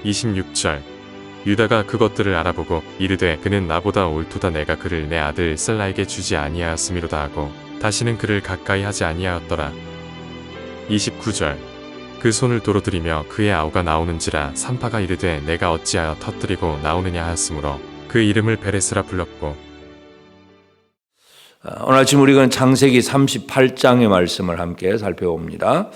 26절 유다가 그것들을 알아보고 이르되 그는 나보다 옳도다 내가 그를 내 아들 셀라에게 주지 아니하였음이로다 하고 다시는 그를 가까이 하지 아니하였더라. 29절 그 손을 도로 들이며 그의 아우가 나오는지라 산파가 이르되 내가 어찌하여 터뜨리고 나오느냐 하였으므로 그 이름을 베레스라 불렀고. 오늘 아침 우리는 창세기 38장의 말씀을 함께 살펴봅니다.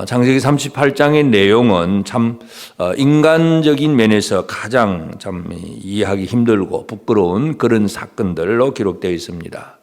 창세기 38장의 내용은 참 인간적인 면에서 가장 참 이해하기 힘들고 부끄러운 그런 사건들로 기록되어 있습니다.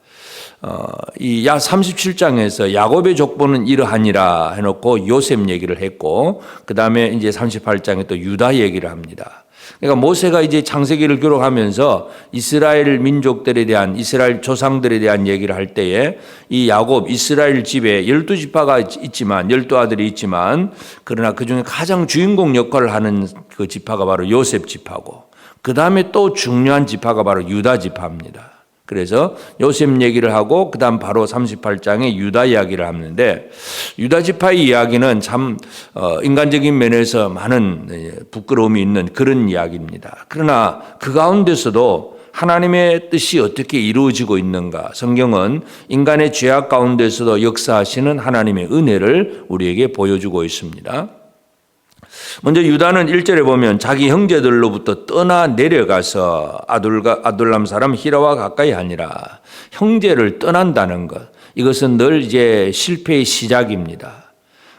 이 37장에서 야곱의 족보는 이러하니라 해놓고 요셉 얘기를 했고, 그 다음에 이제 38장에 또 유다 얘기를 합니다. 그러니까 모세가 이제 창세기를 기록하면서 이스라엘 민족들에 대한, 이스라엘 조상들에 대한 얘기를 할 때에 이 야곱, 이스라엘 집에 12지파가 있지만, 12아들이 있지만, 그러나 그 중에 가장 주인공 역할을 하는 그 지파가 바로 요셉 지파고, 그 다음에 또 중요한 지파가 바로 유다 지파입니다. 그래서 요셉 얘기를 하고 그 다음 바로 38장에 유다 이야기를 하는데, 유다 지파의 이야기는 참 인간적인 면에서 많은 부끄러움이 있는 그런 이야기입니다. 그러나 그 가운데서도 하나님의 뜻이 어떻게 이루어지고 있는가, 성경은 인간의 죄악 가운데서도 역사하시는 하나님의 은혜를 우리에게 보여주고 있습니다. 먼저 유다는 1절에 보면 자기 형제들로부터 떠나 내려가서 아둘람 사람 히라와 가까이 하니라. 형제를 떠난다는 것, 이것은 늘 이제 실패의 시작입니다.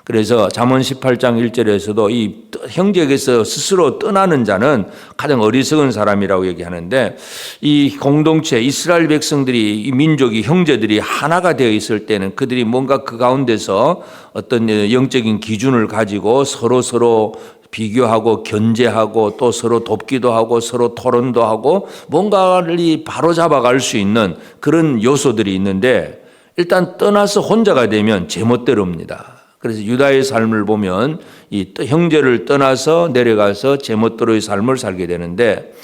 그래서 잠언 18장 1절에서도 이 형제에게서 스스로 떠나는 자는 가장 어리석은 사람이라고 얘기하는데, 이 공동체 이스라엘 백성들이, 이 민족이, 형제들이 하나가 되어 있을 때는 그들이 뭔가 그 가운데서 어떤 영적인 기준을 가지고 서로 비교하고 견제하고 또 서로 돕기도 하고 서로 토론도 하고 뭔가를 바로잡아갈 수 있는 그런 요소들이 있는데, 일단 떠나서 혼자가 되면 제멋대로입니다. 그래서 유다의 삶을 보면 이 형제를 떠나서 내려가서 제멋대로의 삶을 살게 되는데,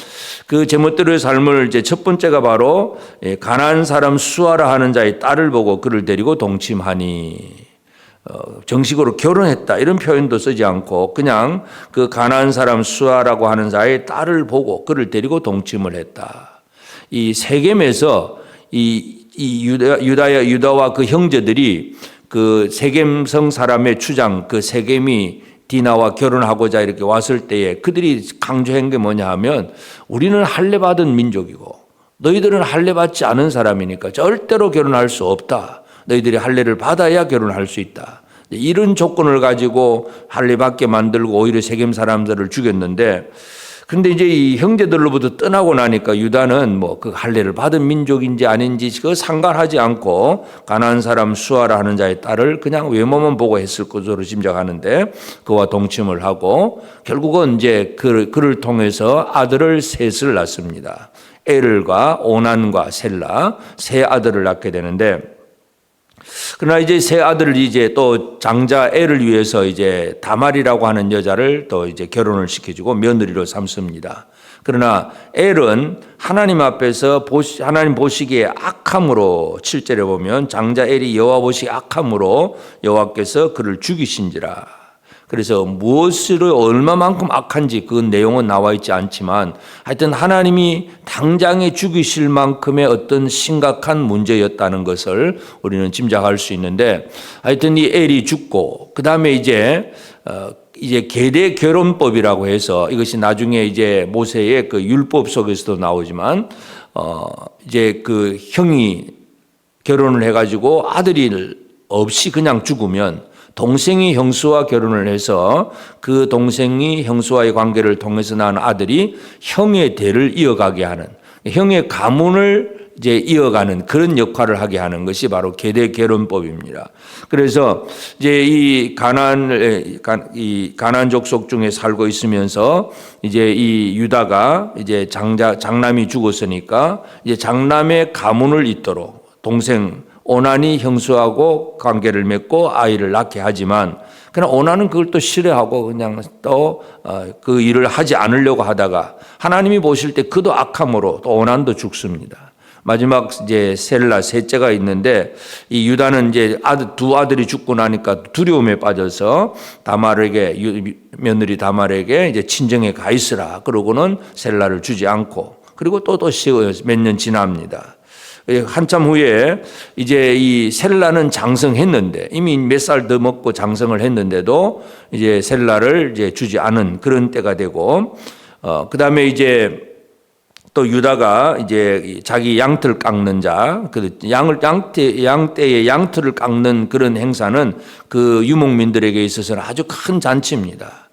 그 제멋대로의 삶을 이제 첫 번째가 바로 가나안 사람 수아라 하는 자의 딸을 보고 그를 데리고 동침하니, 정식으로 결혼했다 이런 표현도 쓰지 않고 그냥 그 가나안 사람 수아라고 하는 자의 딸을 보고 그를 데리고 동침을 했다. 이 세겜에서 유다와 그 형제들이 그 세겜성 사람의 주장, 그 세겜이 디나와 결혼하고자 이렇게 왔을 때에 그들이 강조한 게 뭐냐 하면, 우리는 할례 받은 민족이고 너희들은 할례 받지 않은 사람이니까 절대로 결혼할 수 없다. 너희들이 할례를 받아야 결혼할 수 있다. 이런 조건을 가지고 할례 받게 만들고 오히려 세겜 사람들을 죽였는데, 근데 이제 이 형제들로부터 떠나고 나니까 유다는 뭐 그 할례를 받은 민족인지 아닌지 그 상관하지 않고 가나안 사람 수아라 하는 자의 딸을 그냥 외모만 보고 했을 것으로 짐작하는데, 그와 동침을 하고 결국은 이제 그를 통해서 아들을 셋을 낳습니다. 에를과 오난과 셀라 세 아들을 낳게 되는데, 그러나 이제 세 아들을 이제 또 장자 엘을 위해서 이제 다말이라고 하는 여자를 또 이제 결혼을 시켜주고 며느리로 삼습니다. 그러나 엘은 하나님 앞에서 하나님 보시기에 악함으로, 7절에 보면 장자 엘이 여호와 보시기에 악함으로 여호와께서 그를 죽이신지라. 그래서 무엇으로 얼마만큼 악한지 그 내용은 나와 있지 않지만 하여튼 하나님이 당장에 죽이실 만큼의 어떤 심각한 문제였다는 것을 우리는 짐작할 수 있는데, 하여튼 이 엘이 죽고 그 다음에 이제 계대 결혼법이라고 해서, 이것이 나중에 이제 모세의 그 율법 속에서도 나오지만 이제 그 형이 결혼을 해가지고 아들이 없이 그냥 죽으면 동생이 형수와 결혼을 해서 그 동생이 형수와의 관계를 통해서 낳은 아들이 형의 대를 이어가게 하는, 형의 가문을 이제 이어가는 그런 역할을 하게 하는 것이 바로 계대 결혼법입니다. 그래서 이제 이 가나안 족속 중에 살고 있으면서 이제 이 유다가 이제 장남이 죽었으니까 이제 장남의 가문을 잇도록 동생 오난이 형수하고 관계를 맺고 아이를 낳게 하지만, 그러나 오난은 그걸 또 싫어하고 그냥 또 그 일을 하지 않으려고 하다가 하나님이 보실 때 그도 악함으로 또 오난도 죽습니다. 마지막 이제 셀라 셋째가 있는데 이 유다는 이제 두 아들이 죽고 나니까 두려움에 빠져서 며느리 다말에게 이제 친정에 가 있으라. 그러고는 셀라를 주지 않고 그리고 또 몇 년 지납니다. 한참 후에 이제 이 셀라는 장성했는데 이미 몇 살 더 먹고 장성을 했는데도 이제 셀라를 이제 주지 않은 그런 때가 되고 그 다음에 이제 또 유다가 이제 자기 양털 깎는 자, 그 양떼의 양털을 깎는 그런 행사는 그 유목민들에게 있어서는 아주 큰 잔치입니다.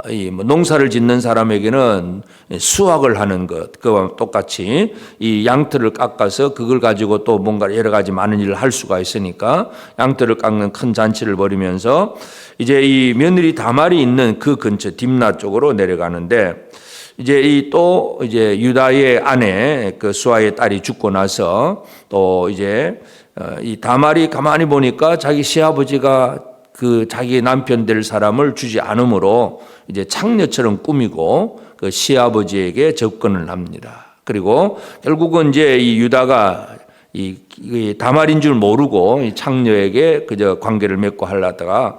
이 농사를 짓는 사람에게는 수확을 하는 것, 그와 똑같이 이 양털을 깎아서 그걸 가지고 또 뭔가 여러 가지 많은 일을 할 수가 있으니까 양털을 깎는 큰 잔치를 벌이면서 이제 이 며느리 다말이 있는 그 근처 딥나 쪽으로 내려가는데 이제 이제 유다의 아내 그 수아의 딸이 죽고 나서 또 이제 이 다말이 가만히 보니까 자기 시아버지가 그 자기 남편 될 사람을 주지 않으므로 이제 창녀처럼 꾸미고 그 시아버지에게 접근을 합니다. 그리고 결국은 이제 이 유다가 이 다말인 줄 모르고 이 창녀에게 그저 관계를 맺고 하려다가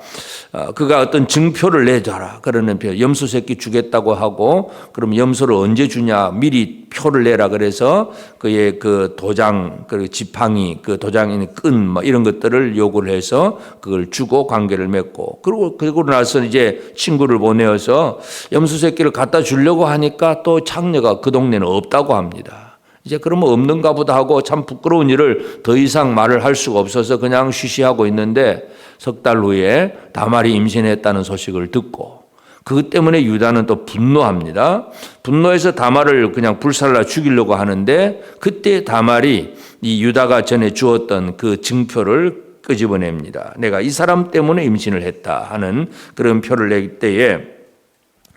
그가 어떤 증표를 내줘라 그러는 표 염소 새끼 주겠다고 하고 그럼 염소를 언제 주냐 미리 표를 내라 그래서 그의 그 도장 그 지팡이 그 도장에 끈 뭐 이런 것들을 요구를 해서 그걸 주고 관계를 맺고 그러고 나서 이제 친구를 보내어서 염소 새끼를 갖다 주려고 하니까 또 창녀가 그 동네는 없다고 합니다. 이제 그러면 없는가 보다 하고 참 부끄러운 일을 더 이상 말을 할 수가 없어서 그냥 쉬쉬하고 있는데 석 달 후에 다말이 임신했다는 소식을 듣고 그것 때문에 유다는 또 분노합니다. 분노해서 다말을 그냥 불살라 죽이려고 하는데 그때 다말이 이 유다가 전에 주었던 그 증표를 끄집어냅니다. 내가 이 사람 때문에 임신을 했다 하는 그런 표를 낼 때에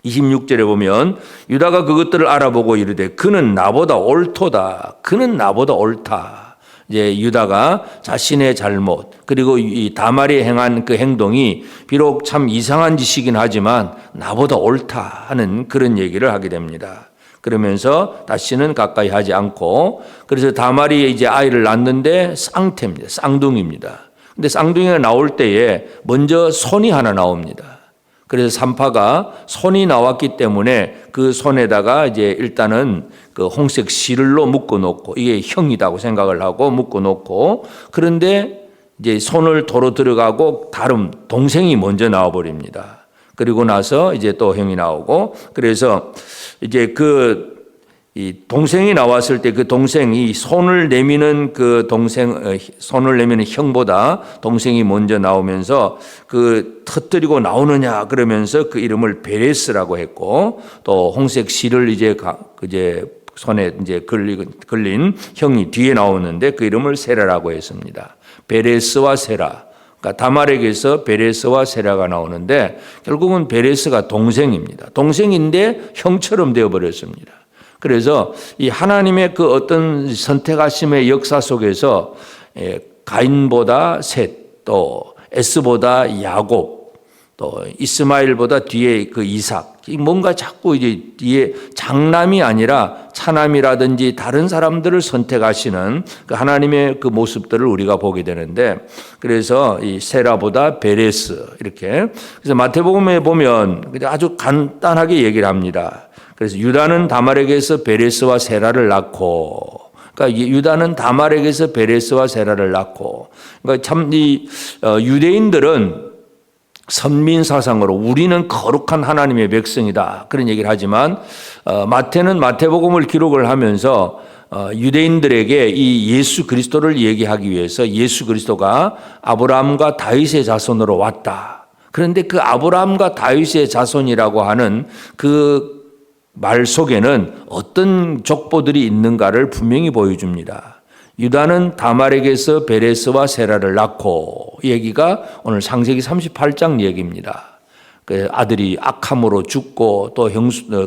26절에 보면 유다가 그것들을 알아보고 이르되 그는 나보다 옳도다. 그는 나보다 옳다. 이제 유다가 자신의 잘못 그리고 이 다말이 행한 그 행동이 비록 참 이상한 짓이긴 하지만 나보다 옳다 하는 그런 얘기를 하게 됩니다. 그러면서 다시는 가까이 하지 않고 그래서 다말이 이제 아이를 낳는데 쌍태입니다. 쌍둥이입니다. 근데 쌍둥이가 나올 때에 먼저 손이 하나 나옵니다. 그래서 산파가 손이 나왔기 때문에 그 손에다가 이제 일단은 그 홍색 실로 묶어 놓고 이게 형이라고 생각을 하고 묶어 놓고 그런데 이제 손을 도로 들어가고 다른 동생이 먼저 나와 버립니다. 그리고 나서 이제 또 형이 나오고 그래서 이제 이 동생이 나왔을 때 그 동생이 손을 내미는 손을 내미는 형보다 동생이 먼저 나오면서 그 터뜨리고 나오느냐 그러면서 그 이름을 베레스라고 했고 또 홍색 실을 이제 손에 이제 걸린 형이 뒤에 나오는데 그 이름을 세라라고 했습니다. 베레스와 세라. 그러니까 다말에게서 베레스와 세라가 나오는데 결국은 베레스가 동생입니다. 동생인데 형처럼 되어버렸습니다. 그래서 이 하나님의 그 어떤 선택하심의 역사 속에서 가인보다 셋, 또 에스보다 야곱, 또 이스마엘보다 뒤에 그 이삭, 뭔가 자꾸 이제 뒤에 장남이 아니라 차남이라든지 다른 사람들을 선택하시는 그 하나님의 그 모습들을 우리가 보게 되는데 그래서 이 세라보다 베레스 이렇게 그래서 마태복음에 보면 아주 간단하게 얘기를 합니다. 그래서 유다는 다말에게서 베레스와 세라를 낳고, 그러니까 유다는 다말에게서 베레스와 세라를 낳고, 그러니까 참 이 유대인들은 선민 사상으로 우리는 거룩한 하나님의 백성이다 그런 얘기를 하지만 마태는 마태복음을 기록을 하면서 유대인들에게 이 예수 그리스도를 얘기하기 위해서 예수 그리스도가 아브라함과 다윗의 자손으로 왔다. 그런데 그 아브라함과 다윗의 자손이라고 하는 그 말 속에는 어떤 족보들이 있는가를 분명히 보여줍니다. 유다는 다말에게서 베레스와 세라를 낳고 얘기가 오늘 창세기 38장 얘기입니다. 그 아들이 악함으로 죽고 또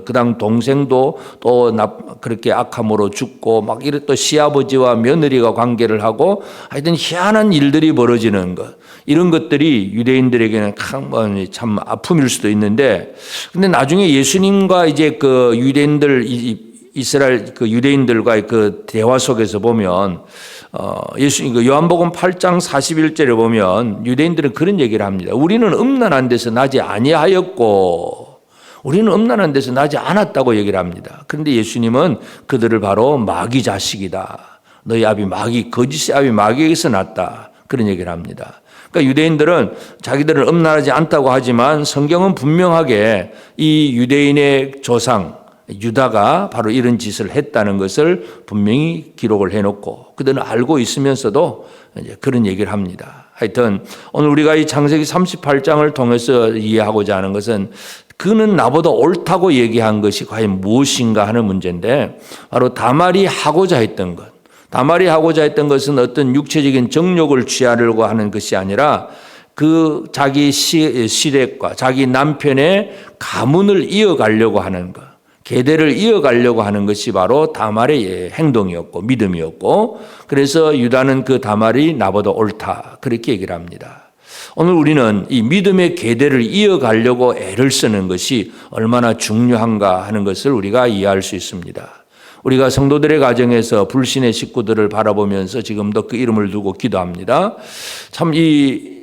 그다음 동생도 또 그렇게 악함으로 죽고 막 이래 또 시아버지와 며느리가 관계를 하고 하여튼 희한한 일들이 벌어지는 것 이런 것들이 유대인들에게는 참 아픔일 수도 있는데 근데 나중에 예수님과 이제 그 유대인들 이스라엘 그 유대인들과의 그 대화 속에서 보면 요한복음 8장 41절에 보면 유대인들은 그런 얘기를 합니다. 우리는 음란한 데서 나지 아니하였고 우리는 음란한 데서 나지 않았다고 얘기를 합니다. 그런데 예수님은 그들을 바로 마귀 자식이다. 너희 아비 마귀, 거짓의 아비 마귀에게서 났다. 그런 얘기를 합니다. 그러니까 유대인들은 자기들은 음란하지 않다고 하지만 성경은 분명하게 이 유대인의 조상 유다가 바로 이런 짓을 했다는 것을 분명히 기록을 해놓고 그들은 알고 있으면서도 이제 그런 얘기를 합니다. 하여튼 오늘 우리가 이 창세기 38장을 통해서 이해하고자 하는 것은 그는 나보다 옳다고 얘기한 것이 과연 무엇인가 하는 문제인데 바로 다말이 하고자 했던 것. 다말이 하고자 했던 것은 어떤 육체적인 정욕을 취하려고 하는 것이 아니라 그 자기 시댁과 자기 남편의 가문을 이어가려고 하는 것. 계대를 이어가려고 하는 것이 바로 다말의 행동이었고 믿음이었고 그래서 유다는 그 다말이 나보다 옳다 그렇게 얘기를 합니다. 오늘 우리는 이 믿음의 계대를 이어가려고 애를 쓰는 것이 얼마나 중요한가 하는 것을 우리가 이해할 수 있습니다. 우리가 성도들의 가정에서 불신의 식구들을 바라보면서 지금도 그 이름을 두고 기도합니다. 참 이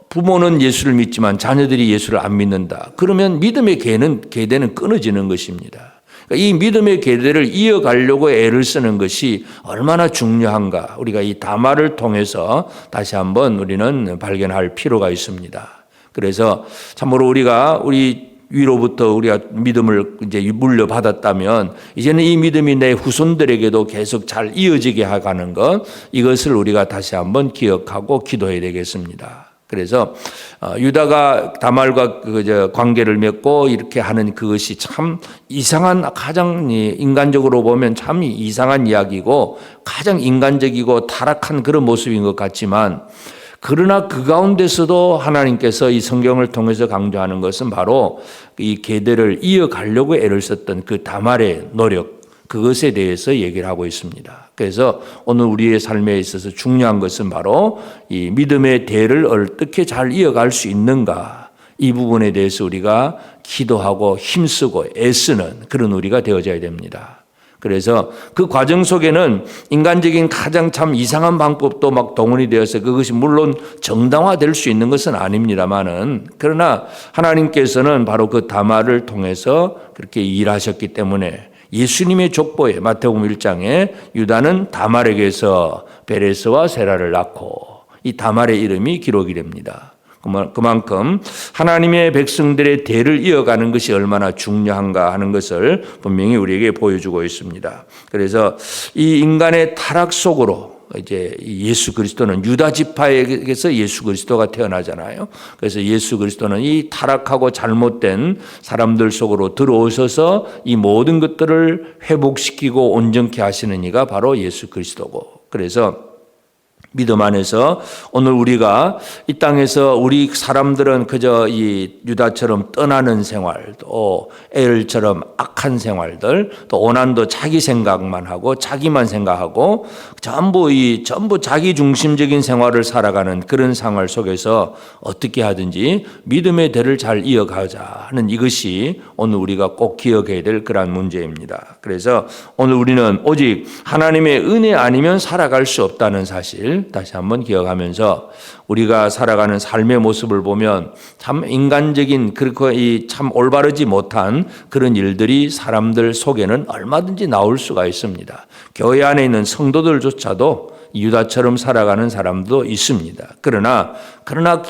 부모는 예수를 믿지만 자녀들이 예수를 안 믿는다. 그러면 믿음의 계대는 끊어지는 것입니다. 그러니까 이 믿음의 계대를 이어가려고 애를 쓰는 것이 얼마나 중요한가. 우리가 이 다말을 통해서 다시 한번 우리는 발견할 필요가 있습니다. 그래서 참으로 우리 위로부터 우리가 믿음을 이제 물려받았다면 이제는 이 믿음이 내 후손들에게도 계속 잘 이어지게 하가는 것 이것을 우리가 다시 한번 기억하고 기도해야 되겠습니다. 그래서 유다가 다말과 관계를 맺고 이렇게 하는 그것이 참 이상한 가장 인간적으로 보면 참 이상한 이야기고 가장 인간적이고 타락한 그런 모습인 것 같지만 그러나 그 가운데서도 하나님께서 이 성경을 통해서 강조하는 것은 바로 이 계대를 이어가려고 애를 썼던 그 다말의 노력 그것에 대해서 얘기를 하고 있습니다. 그래서 오늘 우리의 삶에 있어서 중요한 것은 바로 이 믿음의 대를 어떻게 잘 이어갈 수 있는가 이 부분에 대해서 우리가 기도하고 힘쓰고 애쓰는 그런 우리가 되어져야 됩니다. 그래서 그 과정 속에는 인간적인 가장 참 이상한 방법도 막 동원이 되어서 그것이 물론 정당화될 수 있는 것은 아닙니다만은 그러나 하나님께서는 바로 그 다말을 통해서 그렇게 일하셨기 때문에 예수님의 족보에 마태복음 1장에 유다는 다말에게서 베레스와 세라를 낳고 이 다말의 이름이 기록이 됩니다. 그만큼 하나님의 백성들의 대를 이어가는 것이 얼마나 중요한가 하는 것을 분명히 우리에게 보여주고 있습니다. 그래서 이 인간의 타락 속으로 이제 예수 그리스도는 유다 지파에게서 예수 그리스도가 태어나잖아요. 그래서 예수 그리스도는 이 타락하고 잘못된 사람들 속으로 들어오셔서 이 모든 것들을 회복시키고 온전케 하시는 이가 바로 예수 그리스도고 그래서 믿음 안에서 오늘 우리가 이 땅에서 우리 사람들은 그저 이 유다처럼 떠나는 생활, 또 엘처럼 악한 생활들, 또 오난도 자기 생각만 하고 자기만 생각하고 전부 자기 중심적인 생활을 살아가는 그런 생활 속에서 어떻게 하든지 믿음의 대를 잘 이어가자 하는 이것이 오늘 우리가 꼭 기억해야 될 그러한 문제입니다. 그래서 오늘 우리는 오직 하나님의 은혜 아니면 살아갈 수 없다는 사실 다시 한번 기억하면서 우리가 살아가는 삶의 모습을 보면 참 인간적인 그리고 이 참 올바르지 못한 그런 일들이 사람들 속에는 얼마든지 나올 수가 있습니다. 교회 안에 있는 성도들조차도 유다처럼 살아가는 사람도 있습니다. 그러나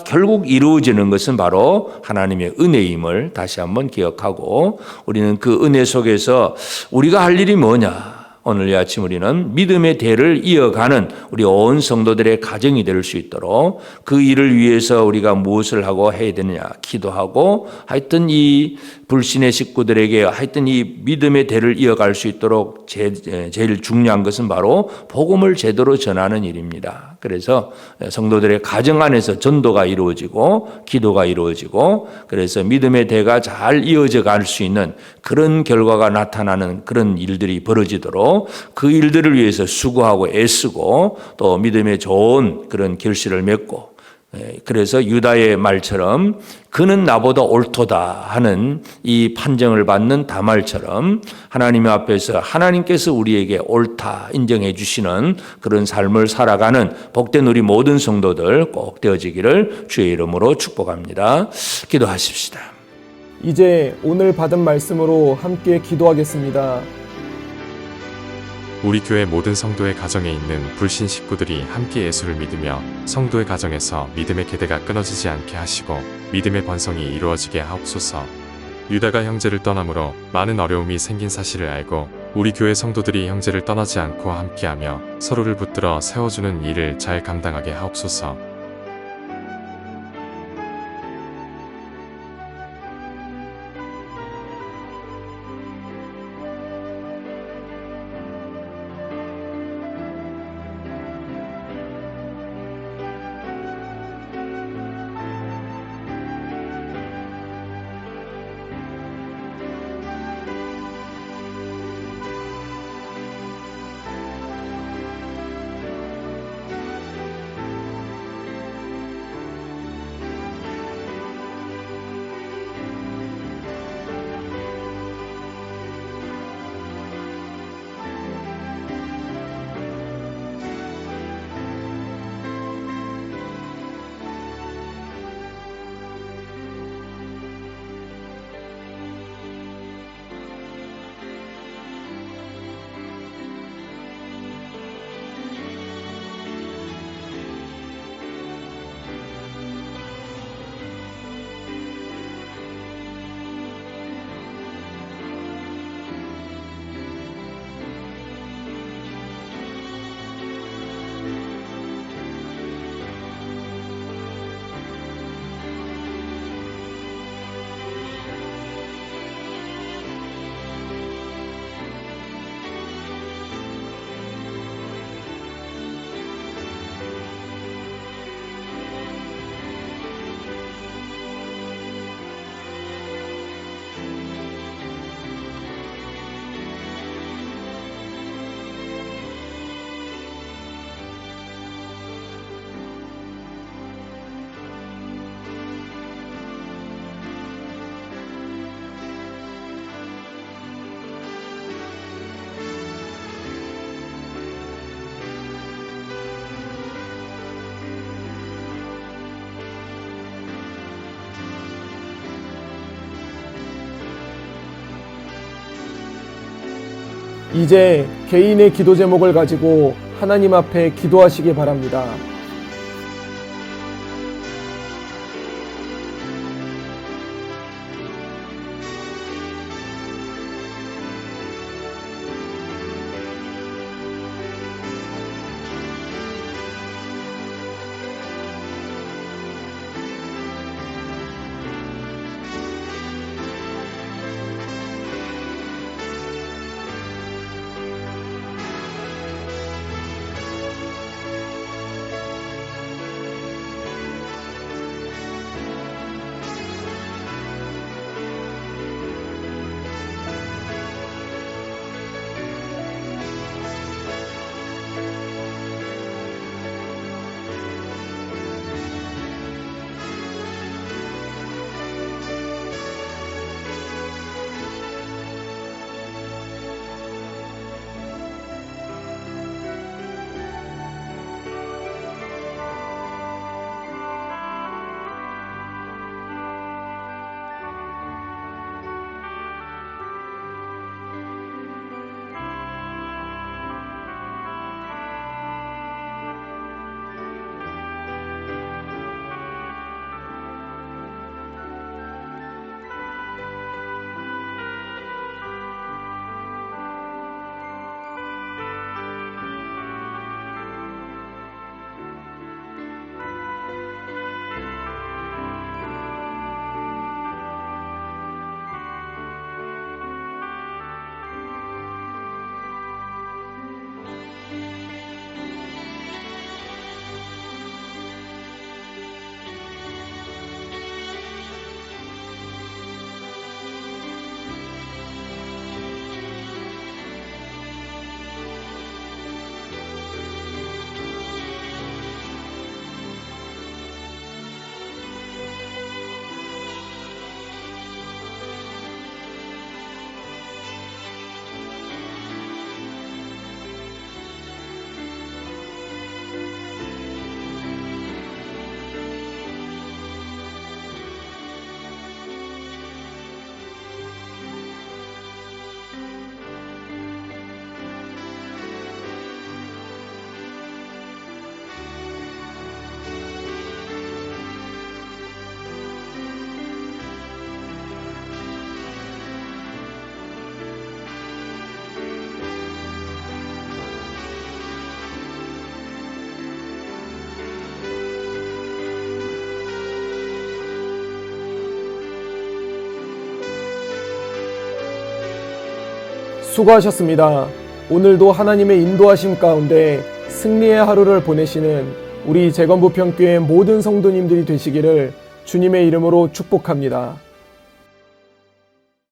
결국 이루어지는 것은 바로 하나님의 은혜임을 다시 한번 기억하고 우리는 그 은혜 속에서 우리가 할 일이 뭐냐? 오늘 이 아침 우리는 믿음의 대를 이어가는 우리 온 성도들의 가정이 될 수 있도록 그 일을 위해서 우리가 무엇을 하고 해야 되느냐 기도하고 하여튼 이 불신의 식구들에게 하여튼 이 믿음의 대를 이어갈 수 있도록 제일 중요한 것은 바로 복음을 제대로 전하는 일입니다. 그래서 성도들의 가정 안에서 전도가 이루어지고 기도가 이루어지고 그래서 믿음의 대가 잘 이어져 갈 수 있는 그런 결과가 나타나는 그런 일들이 벌어지도록 그 일들을 위해서 수고하고 애쓰고 또 믿음의 좋은 그런 결실을 맺고 그래서 유다의 말처럼 그는 나보다 옳도다 하는 이 판정을 받는 다말처럼 하나님 앞에서 하나님께서 우리에게 옳다 인정해 주시는 그런 삶을 살아가는 복된 우리 모든 성도들 꼭 되어지기를 주의 이름으로 축복합니다. 기도하십시다. 이제 오늘 받은 말씀으로 함께 기도하겠습니다. 우리 교회 모든 성도의 가정에 있는 불신 식구들이 함께 예수를 믿으며 성도의 가정에서 믿음의 계대가 끊어지지 않게 하시고 믿음의 번성이 이루어지게 하옵소서. 유다가 형제를 떠남으로 많은 어려움이 생긴 사실을 알고 우리 교회 성도들이 형제를 떠나지 않고 함께하며 서로를 붙들어 세워주는 일을 잘 감당하게 하옵소서. 이제 개인의 기도 제목을 가지고 하나님 앞에 기도하시기 바랍니다. 수고하셨습니다. 오늘도 하나님의 인도하심 가운데 승리의 하루를 보내시는 우리 재건부평교회 모든 성도님들이 되시기를 주님의 이름으로 축복합니다.